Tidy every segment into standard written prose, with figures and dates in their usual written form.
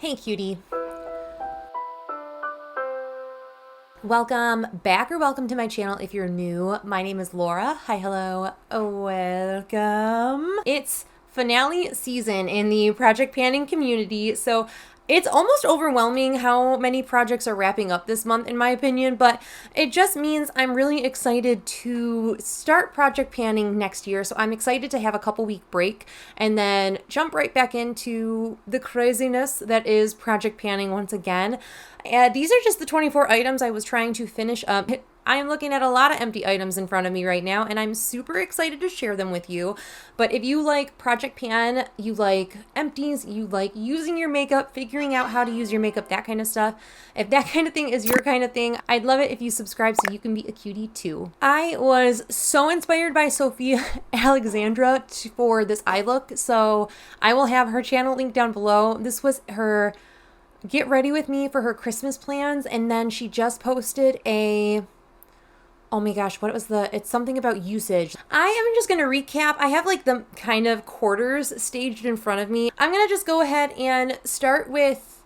Hey cutie. Welcome back or welcome to my channel if you're new. My name is Laura. Hi, hello, welcome. It's finale season in the project panning community, so it's almost overwhelming how many projects are wrapping up this month in my opinion, but it just means I'm really excited to start project panning next year. So I'm excited to have a couple week break and then jump right back into the craziness that is project panning once again. These are just the 24 items I was trying to finish up. I am looking at a lot of empty items in front of me right now, and I'm super excited to share them with you. But if you like project pan, you like empties, you like using your makeup, figuring out how to use your makeup, that kind of stuff, if that kind of thing is your kind of thing, I'd love it if you subscribe so you can be a cutie too. I was so inspired by Sofie Alexandra for this eye look, so I will have her channel linked down below. This was her get ready with me for her Christmas plans, and then she just posted oh my gosh, it's something about usage. I am just going to recap. I have like the kind of quarters staged in front of me. I'm going to just go ahead and start with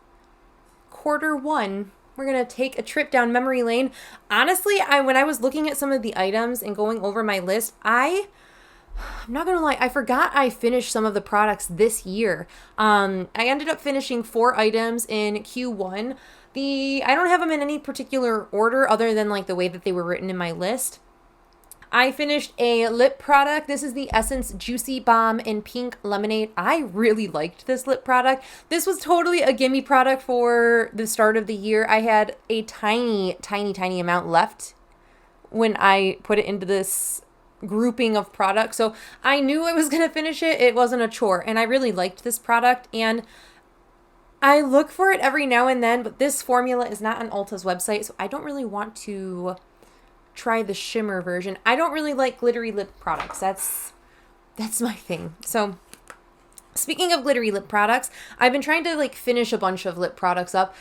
quarter one. We're going to take a trip down memory lane. Honestly, when I was looking at some of the items and going over my list, I'm not going to lie, I forgot I finished some of the products this year. I ended up finishing 4 items in Q1. I don't have them in any particular order other than like the way that they were written in my list. I finished a lip product. This is the Essence Juicy Balm in Pink Lemonade. I really liked this lip product. This was totally a gimme product for the start of the year. I had a tiny amount left when I put it into this grouping of products. So I knew I was going to finish it. It wasn't a chore. And I really liked this product. And I look for it every now and then, but this formula is not on Ulta's website, so I don't really want to try the shimmer version. I don't really like glittery lip products. That's my thing. So speaking of glittery lip products, I've been trying to like finish a bunch of lip products up.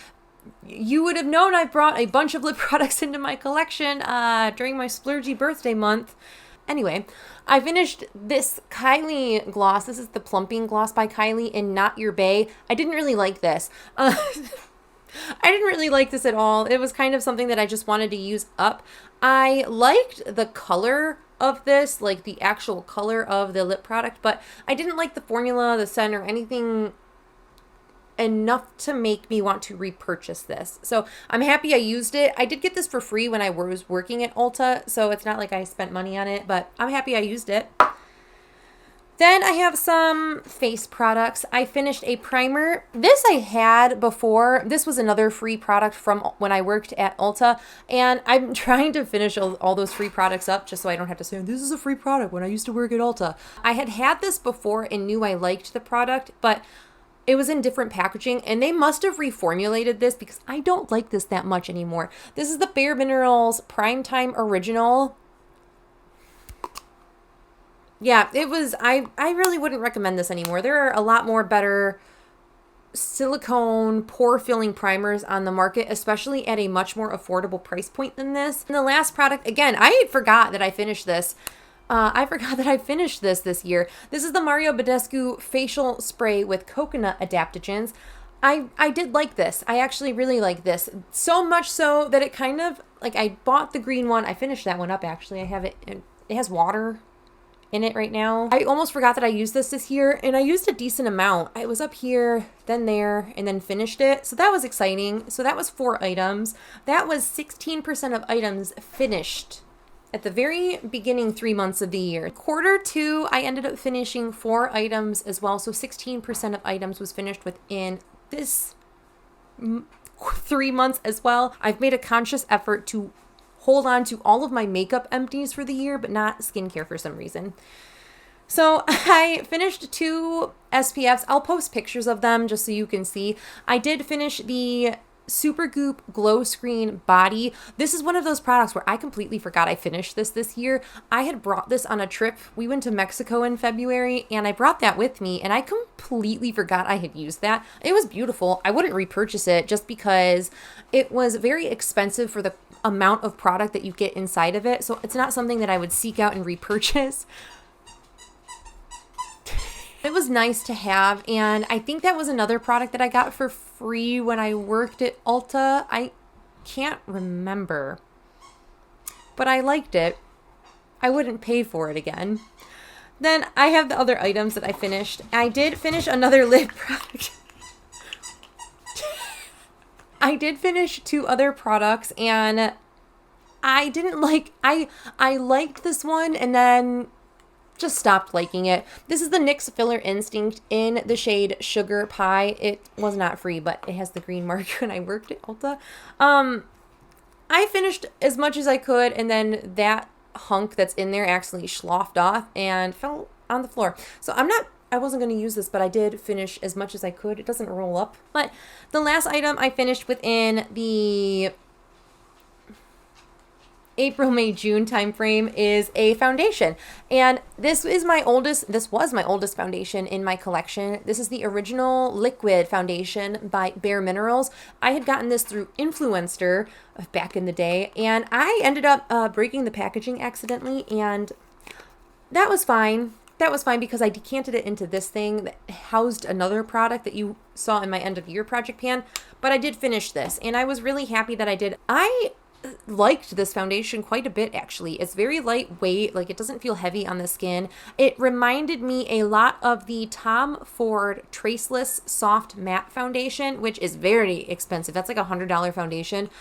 You would have known I brought a bunch of lip products into my collection during my splurgy birthday month. Anyway, I finished this Kylie gloss. This is the Plumping Gloss by Kylie in Not Your Bae. I didn't really like this. I didn't really like this at all. It was kind of something that I just wanted to use up. I liked the color of this, like the actual color of the lip product, but I didn't like the formula, the scent, or anything enough to make me want to repurchase this. So I'm happy I used it. I did get this for free when I was working at Ulta, so it's not like I spent money on it, but I'm happy I used it. Then I have some face products. I finished a primer. This I had before. This was another free product from when I worked at Ulta, and I'm trying to finish all those free products up just so I don't have to say, this is a free product when I used to work at Ulta. I had this before and knew I liked the product, but it was in different packaging, and they must have reformulated this because I don't like this that much anymore. This is the Bare Minerals Primetime Original. Yeah, it was, I really wouldn't recommend this anymore. There are a lot more better silicone pore filling primers on the market, especially at a much more affordable price point than this. And the last product, again, I forgot that I finished this. This year. This is the Mario Badescu facial spray with coconut adaptogens. I did like this. I actually really like this. So much so that it kind of, like, I bought the green one. I finished that one up, actually. I have it. It has water in it right now. I almost forgot that I used this year, and I used a decent amount. I was up here, then there, and then finished it. So that was exciting. So that was 4 items. That was 16% of items finished at the very beginning 3 months of the year. Quarter 2, I ended up finishing 4 items as well. So 16% of items was finished within this 3 months as well. I've made a conscious effort to hold on to all of my makeup empties for the year, but not skincare for some reason. So I finished 2 SPFs. I'll post pictures of them just so you can see. I did finish the Supergoop Glow Screen Body. This is one of those products where I completely forgot I finished this year. I had brought this on a trip. We went to Mexico in February, and I brought that with me, and I completely forgot I had used that. It was beautiful. I wouldn't repurchase it just because it was very expensive for the amount of product that you get inside of it. So it's not something that I would seek out and repurchase. It was nice to have, and I think that was another product that I got for free when I worked at Ulta. I can't remember, but I liked it. I wouldn't pay for it again. Then I have the other items that I finished. I did finish another lip product. I did finish 2 other products, and I didn't like, I liked this one and then just stopped liking it. This is the NYX Filler Instinct in the shade Sugar Pie. It was not free, but it has the green mark when I worked at Ulta. I finished as much as I could, and then that hunk that's in there actually sloughed off and fell on the floor. So I wasn't going to use this, but I did finish as much as I could. It doesn't roll up. But the last item I finished within the April, May, June timeframe is a foundation. And this was my oldest foundation in my collection. This is the original liquid foundation by Bare Minerals. I had gotten this through Influencer back in the day, and I ended up breaking the packaging accidentally, and that was fine. That was fine because I decanted it into this thing that housed another product that you saw in my end of year project pan. But I did finish this, and I was really happy that I did. I liked this foundation quite a bit, actually. It's very lightweight, like it doesn't feel heavy on the skin. It reminded me a lot of the Tom Ford Traceless Soft Matte Foundation, which is very expensive. That's like $100 foundation.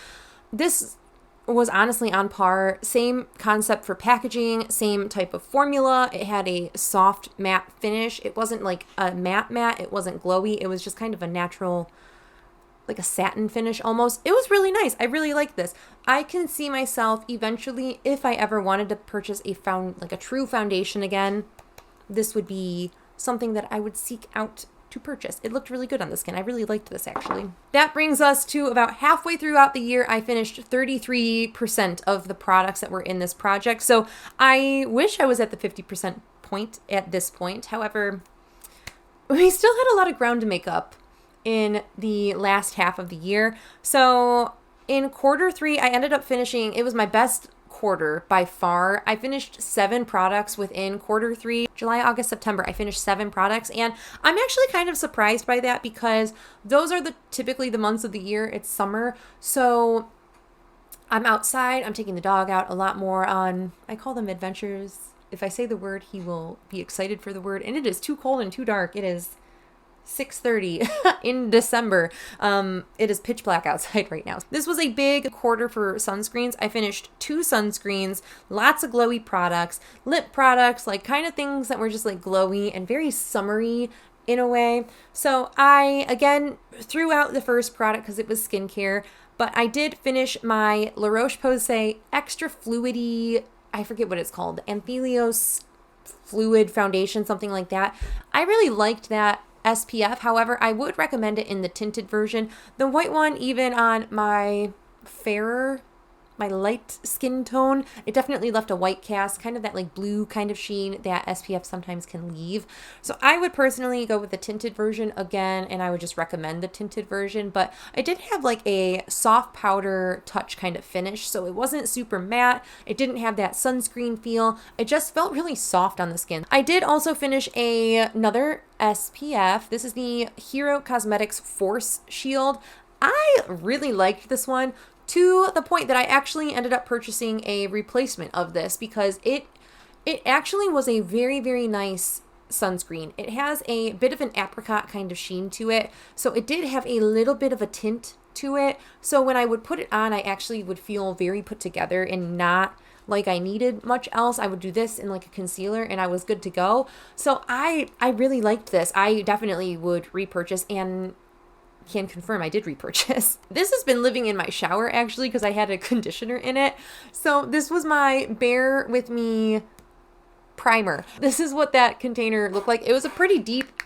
This was honestly on par. Same concept for packaging, same type of formula. It had a soft matte finish. It wasn't like a matte. It wasn't glowy. It was just kind of a natural, like a satin finish almost. It was really nice. I really like this. I can see myself eventually, if I ever wanted to purchase a true foundation again, this would be something that I would seek out to purchase. It looked really good on the skin. I really liked this, actually. That brings us to about halfway throughout the year. I finished 33% of the products that were in this project. So I wish I was at the 50% point at this point. However, we still had a lot of ground to make up in the last half of the year. So in quarter 3, I ended up finishing, it was my best quarter by far. I finished 7 products within quarter 3. July, August, September, I finished 7 products, and I'm actually kind of surprised by that because those are typically the months of the year. It's summer, so I'm outside. I'm taking the dog out a lot more on, I call them adventures. If I say the word, he will be excited for the word, and it is too cold and too dark. It is 6:30 in December. It is pitch black outside right now. This was a big quarter for sunscreens. I finished 2 sunscreens, lots of glowy products, lip products, like kind of things that were just like glowy and very summery in a way. So I, again, threw out the first product because it was skincare, but I did finish my La Roche-Posay Extra Fluidy, I forget what it's called, Anthelios Fluid Foundation, something like that. I really liked that SPF. However, I would recommend it in the tinted version. The white one, even on my light skin tone, it definitely left a white cast, kind of that like blue kind of sheen that SPF sometimes can leave. So I would personally go with the tinted version again, and I would just recommend the tinted version. But I did have like a soft powder touch kind of finish, so it wasn't super matte. It didn't have that sunscreen feel. It just felt really soft on the skin. I did also finish another SPF. This is the Hero Cosmetics Force Shield. I really liked this one, to the point that I actually ended up purchasing a replacement of this because it actually was a very, very nice sunscreen. It has a bit of an apricot kind of sheen to it, so it did have a little bit of a tint to it. So when I would put it on, I actually would feel very put together and not like I needed much else. I would do this in like a concealer and I was good to go. So I really liked this. I definitely would repurchase, and can confirm I did repurchase. This has been living in my shower actually because I had a conditioner in it. So this was my Bear With Me primer. This is what that container looked like. It was a pretty deep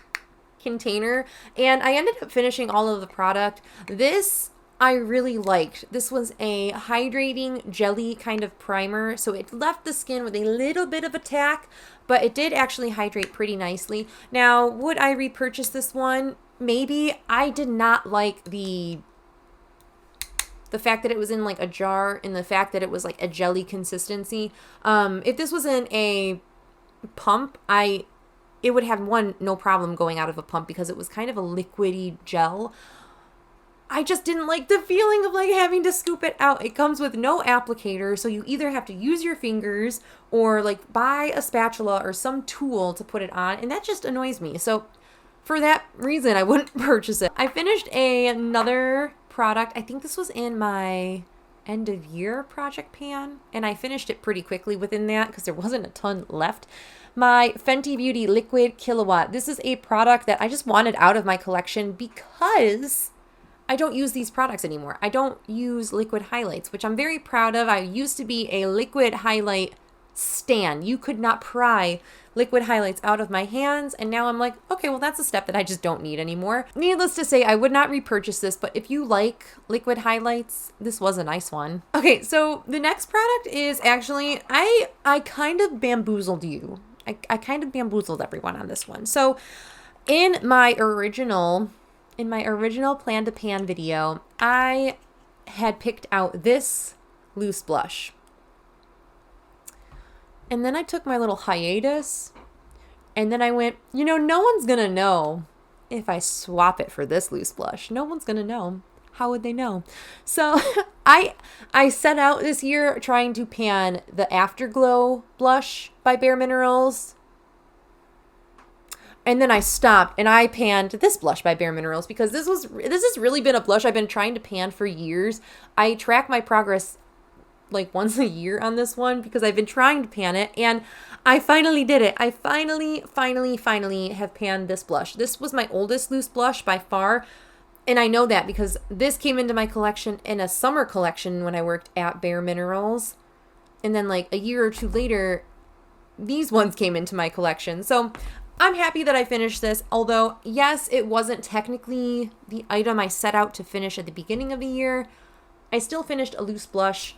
container, and I ended up finishing all of the product. This I really liked. This was a hydrating jelly kind of primer, so it left the skin with a little bit of a tack, but it did actually hydrate pretty nicely. Now, would I repurchase this one? Maybe. I did not like the fact that it was in like a jar, and the fact that it was like a jelly consistency. If this was in a pump, I it would have no problem going out of a pump because it was kind of a liquidy gel. I just didn't like the feeling of like having to scoop it out. It comes with no applicator, so you either have to use your fingers or like buy a spatula or some tool to put it on, and that just annoys me. So for that reason, I wouldn't purchase it. I finished another product. I think this was in my end of year project pan, and I finished it pretty quickly within that because there wasn't a ton left. My Fenty Beauty Liquid Kilowatt. This is a product that I just wanted out of my collection because I don't use these products anymore. I don't use liquid highlights, which I'm very proud of. I used to be a liquid highlight stan. You could not pry liquid highlights out of my hands, and now I'm like, okay, well, that's a step that I just don't need anymore. Needless to say, I would not repurchase this, but if you like liquid highlights, this was a nice one. Okay, so the next product is actually, I kind of bamboozled you. I kind of bamboozled everyone on this one. So in my original plan to pan video, I had picked out this loose blush. And then I took my little hiatus, and then I went, you know, no one's gonna know if I swap it for this loose blush. No one's gonna know. How would they know? So I set out this year trying to pan the Afterglow blush by Bare Minerals. And then I stopped and I panned this blush by Bare Minerals because this has really been a blush I've been trying to pan for years. I track my progress like once a year on this one because I've been trying to pan it, and I finally did it. I finally have panned this blush. This was my oldest loose blush by far, and I know that because this came into my collection in a summer collection when I worked at Bare Minerals, and then like a year or two later, these ones came into my collection. So I'm happy that I finished this, although yes, it wasn't technically the item I set out to finish at the beginning of the year. I still finished a loose blush.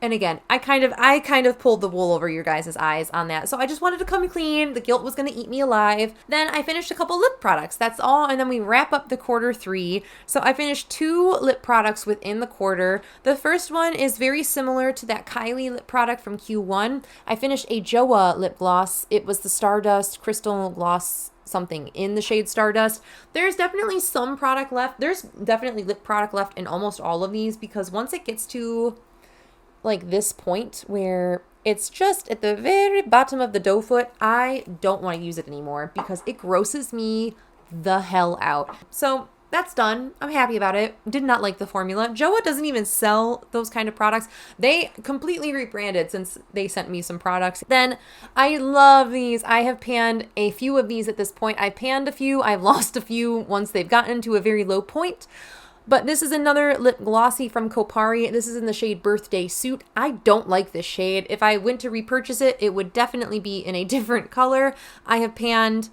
And again, I kind of pulled the wool over your guys' eyes on that. So I just wanted to come clean. The guilt was going to eat me alive. Then I finished a couple lip products. That's all. And then we wrap up the quarter 3. So I finished 2 lip products within the quarter. The first one is very similar to that Kylie lip product from Q1. I finished a JOA lip gloss. It was the Stardust Crystal Gloss something in the shade Stardust. There's definitely some product left. There's definitely lip product left in almost all of these because once it gets to like this point where it's just at the very bottom of the doe foot, I don't want to use it anymore because it grosses me the hell out. So that's done. I'm happy about it. Did not like the formula. JOA doesn't even sell those kind of products. They completely rebranded since they sent me some products. Then I love these. I have panned a few of these at this point. I panned a few. I've lost a few once they've gotten to a very low point. But this is another lip glossy from Kopari. This is in the shade Birthday Suit. I don't like this shade. If I went to repurchase it, it would definitely be in a different color. I have panned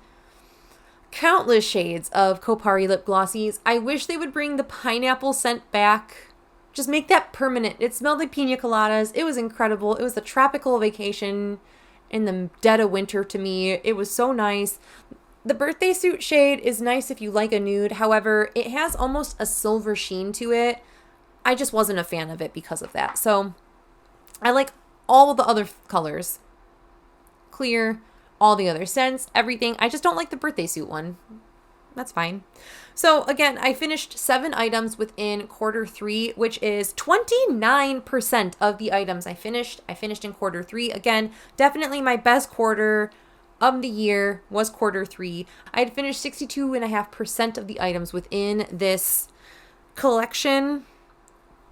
countless shades of Kopari lip glossies. I wish they would bring the pineapple scent back. Just make that permanent. It smelled like pina coladas. It was incredible. It was a tropical vacation in the dead of winter to me. It was so nice. The Birthday Suit shade is nice if you like a nude. However, it has almost a silver sheen to it. I just wasn't a fan of it because of that. So I like all of the other colors. Clear, all the other scents, everything. I just don't like the Birthday Suit one. That's fine. So again, I finished 7 items within quarter 3, which is 29% of the items I finished. I finished in quarter 3. Again, definitely my best quarter of the year was quarter 3. I had finished 62.5% of the items within this collection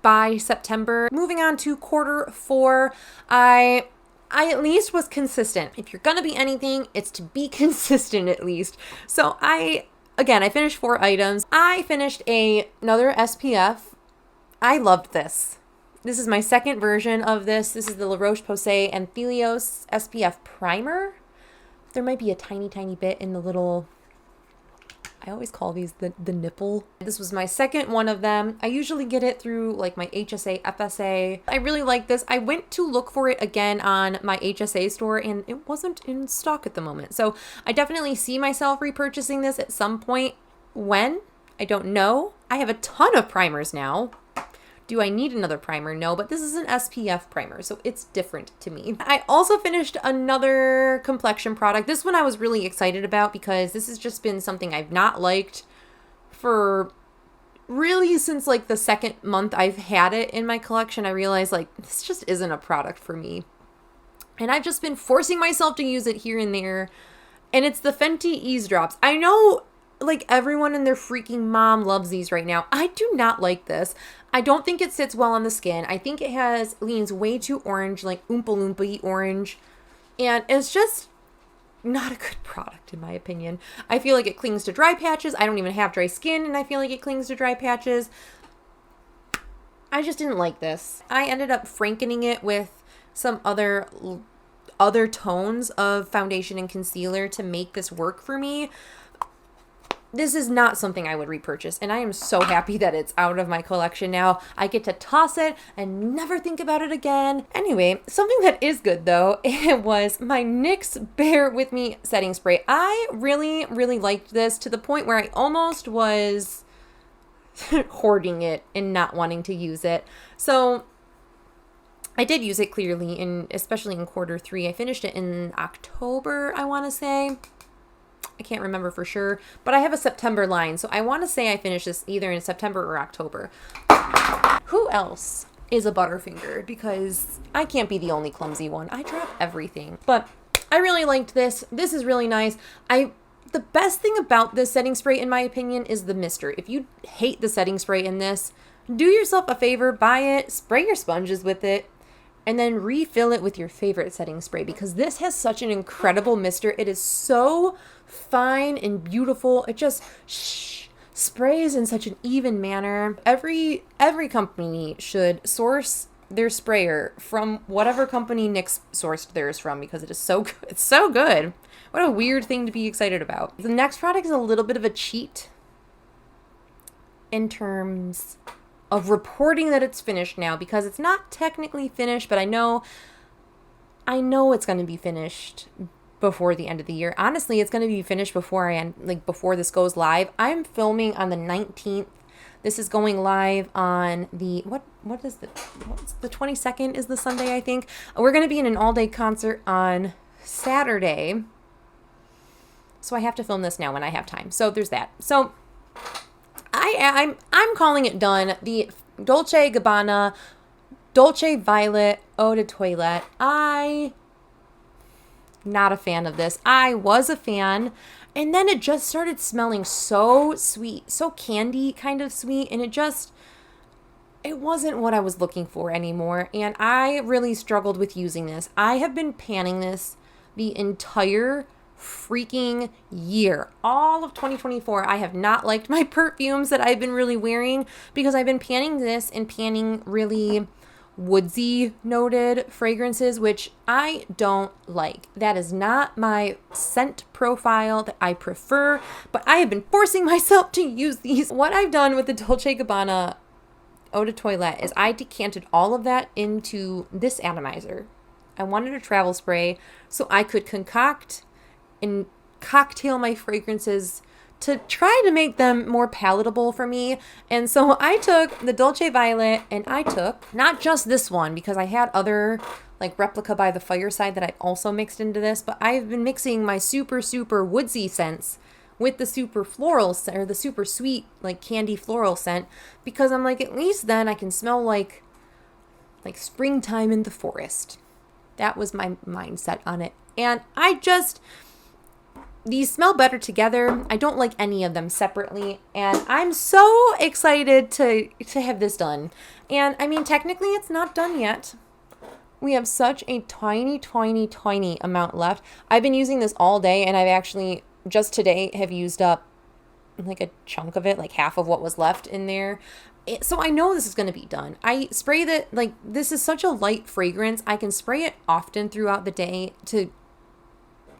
by September. Moving on to quarter 4, I at least was consistent. If you're gonna be anything, it's to be consistent at least. So I finished 4 items. I finished another SPF. I loved this. This is my second version of this. This is the La Roche-Posay Anthelios SPF Primer. There might be a tiny bit in the little, I always call these the nipple. This was my second one of them. I usually get it through like my HSA, FSA. I really like this. I went to look for it again on my HSA store and it wasn't in stock at the moment. So I definitely see myself repurchasing this at some point. When? I don't know. I have a ton of primers now. Do I need another primer? No, but this is an SPF primer, so it's different to me. I also finished another complexion product. This one I was really excited about because this has just been something I've not liked for really since like the second month I've had it in my collection. I realized like this just isn't a product for me. And I've just been forcing myself to use it here and there. And it's the Fenty Ease Drops. I know like everyone and their freaking mom loves these right now. I do not like this. I don't think it sits well on the skin. I think it leans way too orange, like Oompa Loompa orange. And it's just not a good product in my opinion. I feel like it clings to dry patches. I don't even have dry skin and I feel like it clings to dry patches. I just didn't like this. I ended up frankening it with some other tones of foundation and concealer to make this work for me. This is not something I would repurchase, and I am so happy that it's out of my collection now. I get to toss it and never think about it again. Anyway, something that is good though, it was my NYX Bear With Me setting spray. I really, really liked this to the point where I almost was hoarding it and not wanting to use it. So I did use it clearly, especially in Q3. I finished it in October, I want to say. I can't remember for sure, but I have a September line, so I want to say I finished this either in September or October. Who else is a Butterfinger? Because I can't be the only clumsy one. I drop everything. But I really liked this. This is really nice. The best thing about this setting spray, in my opinion, is the mister. If you hate the setting spray in this, do yourself a favor, buy it, spray your sponges with it, and then refill it with your favorite setting spray because this has such an incredible mister. It is so fine and beautiful. It just sprays in such an even manner. Every company should source their sprayer from whatever company NYX sourced theirs from because it is so good. It's so good. What a weird thing to be excited about. The next product is a little bit of a cheat in terms of reporting that it's finished now because it's not technically finished, but I know it's going to be finished before the end of the year. Honestly, it's going to be finished before before this goes live. I'm filming on the 19th. This is going live on the what's the 22nd is the Sunday, I think. We're going to be in an all-day concert on Saturday. So I have to film this now when I have time. So there's that. So I'm calling it done. The Dolce & Gabbana Dolce Violet Eau de Toilette. Not a fan of this. I was a fan, and then it just started smelling so sweet, so candy kind of sweet, and it wasn't what I was looking for anymore, and I really struggled with using this. I have been panning this the entire freaking year. All of 2024, I have not liked my perfumes that I've been really wearing because I've been panning this and panning really woodsy noted fragrances, which I don't like. That is not my scent profile that I prefer, but I have been forcing myself to use these. What I've done with the Dolce & Gabbana Eau de Toilette is I decanted all of that into this atomizer. I wanted a travel spray so I could concoct and cocktail my fragrances to try to make them more palatable for me. And so I took the Dolce Violet, and I took not just this one because I had other like Replica by the Fireside that I also mixed into this, but I've been mixing my super woodsy scents with the super floral or the super sweet like candy floral scent because I'm like, at least then I can smell like springtime in the forest. That was my mindset on it. And these smell better together. I don't like any of them separately. And I'm so excited to have this done. And I mean, technically it's not done yet. We have such a tiny amount left. I've been using this all day, and I've actually just today have used up like a chunk of it, like half of what was left in there. So I know this is going to be done. I spray that, like, this is such a light fragrance. I can spray it often throughout the day to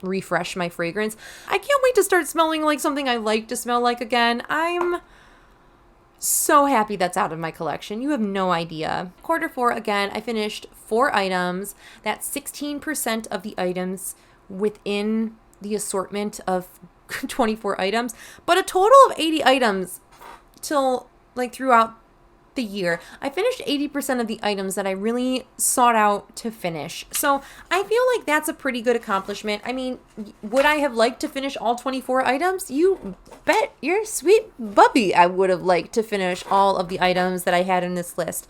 refresh my fragrance. I can't wait to start smelling like something I like to smell like again. I'm so happy that's out of my collection. You have no idea. Q4, again, I finished 4 items. That's 16% of the items within the assortment of 24 items, but a total of 80 items till like throughout the year, I finished 80% of the items that I really sought out to finish. So I feel like that's a pretty good accomplishment. I mean, would I have liked to finish all 24 items? You bet your sweet bubby I would have liked to finish all of the items that I had in this list.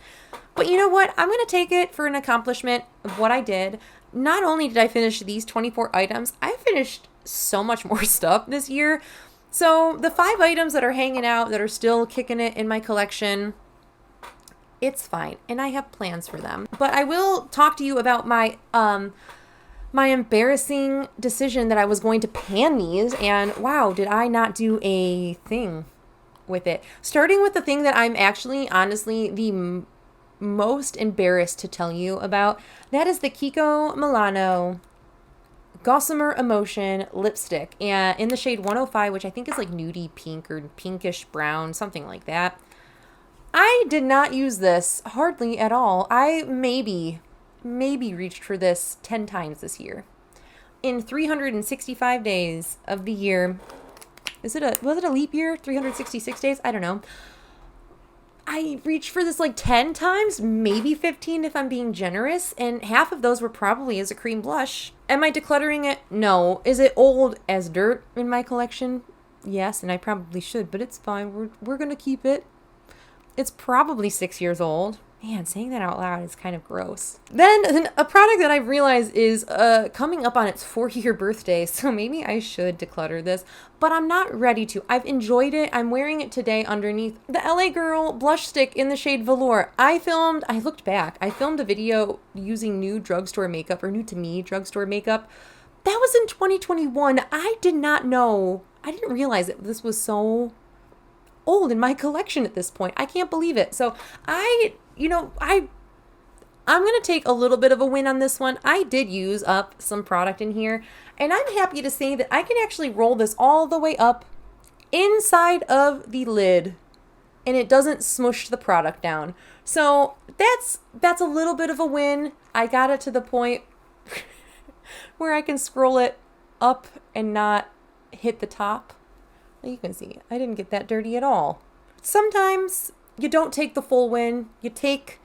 But you know what? I'm going to take it for an accomplishment of what I did. Not only did I finish these 24 items, I finished so much more stuff this year. So the 5 items that are hanging out, that are still kicking it in my collection, it's fine. And I have plans for them. But I will talk to you about my my embarrassing decision that I was going to pan these. And wow, did I not do a thing with it. Starting with the thing that I'm actually, honestly, the most embarrassed to tell you about. That is the Kiko Milano Gossamer Emotion lipstick, and in the shade 105, which I think is like nudie pink or pinkish brown, something like that. I did not use this hardly at all. I maybe reached for this 10 times this year. In 365 days of the year. Was it a leap year? 366 days? I don't know. I reached for this like 10 times, maybe 15 if I'm being generous, and half of those were probably as a cream blush. Am I decluttering it? No. Is it old as dirt in my collection? Yes, and I probably should, but it's fine. We're going to keep it. It's probably 6 years old. Man, saying that out loud is kind of gross. Then a product that I've realized is coming up on its 4-year birthday, so maybe I should declutter this, but I'm not ready to. I've enjoyed it. I'm wearing it today underneath the LA Girl blush stick in the shade Velour. I filmed a video using nude drugstore makeup, or new to me drugstore makeup. That was in 2021. I did not know. I didn't realize that this was so old in my collection at this point. I can't believe it. So I'm going to take a little bit of a win on this one. I did use up some product in here, and I'm happy to say that I can actually roll this all the way up inside of the lid, and it doesn't smush the product down. So that's a little bit of a win. I got it to the point where I can scroll it up and not hit the top. You can see, I didn't get that dirty at all. Sometimes you don't take the full win. You take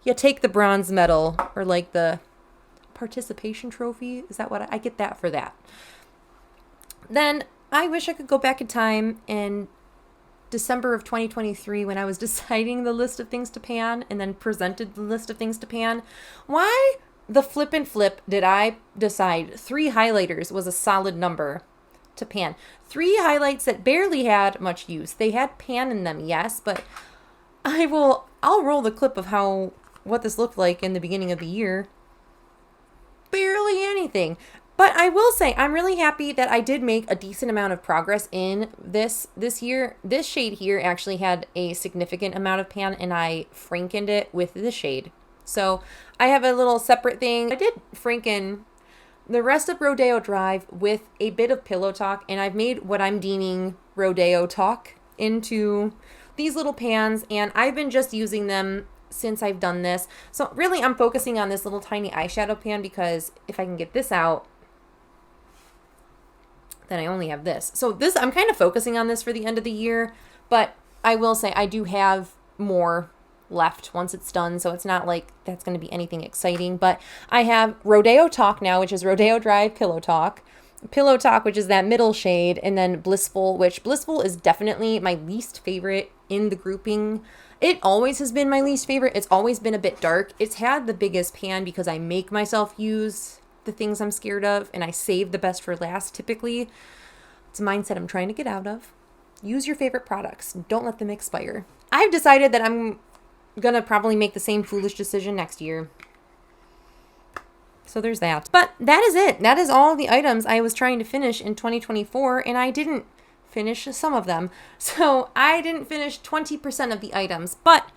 the bronze medal, or like the participation trophy. Is that what I get that for that? Then I wish I could go back in time in December of 2023 when I was deciding the list of things to pan and then presented the list of things to pan. Why the flip did I decide 3 highlighters was a solid number to pan? 3 highlights that barely had much use. They had pan in them, yes, but I'll roll the clip of what this looked like in the beginning of the year. Barely anything. But I will say I'm really happy that I did make a decent amount of progress in this year. This shade here actually had a significant amount of pan, and I frankened it with this shade. So I have a little separate thing. I did franken the rest of Rodeo Drive with a bit of Pillow Talk, and I've made what I'm deeming Rodeo Talk into these little pans, and I've been just using them since I've done this. So really I'm focusing on this little tiny eyeshadow pan, because if I can get this out, then I only have this. So this, I'm kind of focusing on this for the end of the year, but I will say I do have more left once it's done, so it's not like that's going to be anything exciting. But I have Rodeo Talk now, which is Rodeo Drive Pillow Talk, which is that middle shade, and then Blissful, which Blissful is definitely my least favorite in the grouping. It always has been my least favorite. It's always been a bit dark. It's had the biggest pan because I make myself use the things I'm scared of, and I save the best for last typically. It's a mindset I'm trying to get out of. Use your favorite products. Don't let them expire. I've decided that I'm gonna probably make the same foolish decision next year. So there's that. But that is it. That is all the items I was trying to finish in 2024, and I didn't finish some of them. So I didn't finish 20% of the items, but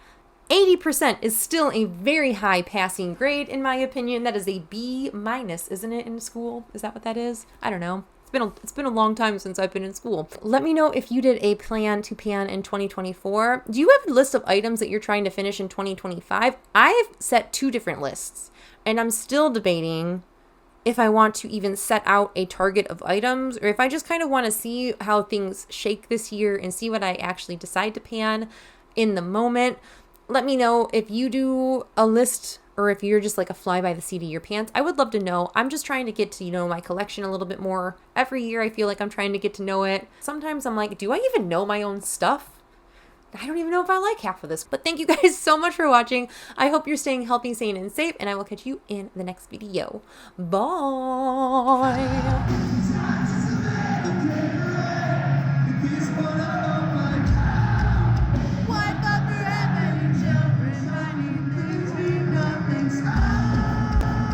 80% is still a very high passing grade in my opinion. That is a B-, isn't it, in school? Is that what that is? I don't know. It's been a long time since I've been in school. Let me know if you did a plan to pan in 2024. Do you have a list of items that you're trying to finish in 2025? I've set 2 different lists, and I'm still debating if I want to even set out a target of items, or if I just kind of want to see how things shake this year and see what I actually decide to pan in the moment. let me know if you do a list or if you're just like a fly by the seat of your pants. I would love to know. I'm just trying to get to know my collection a little bit more. Every year I feel like I'm trying to get to know it. Sometimes I'm like, do I even know my own stuff? I don't even know if I like half of this. But thank you guys so much for watching. I hope you're staying healthy, sane, and safe, and I will catch you in the next video. Bye!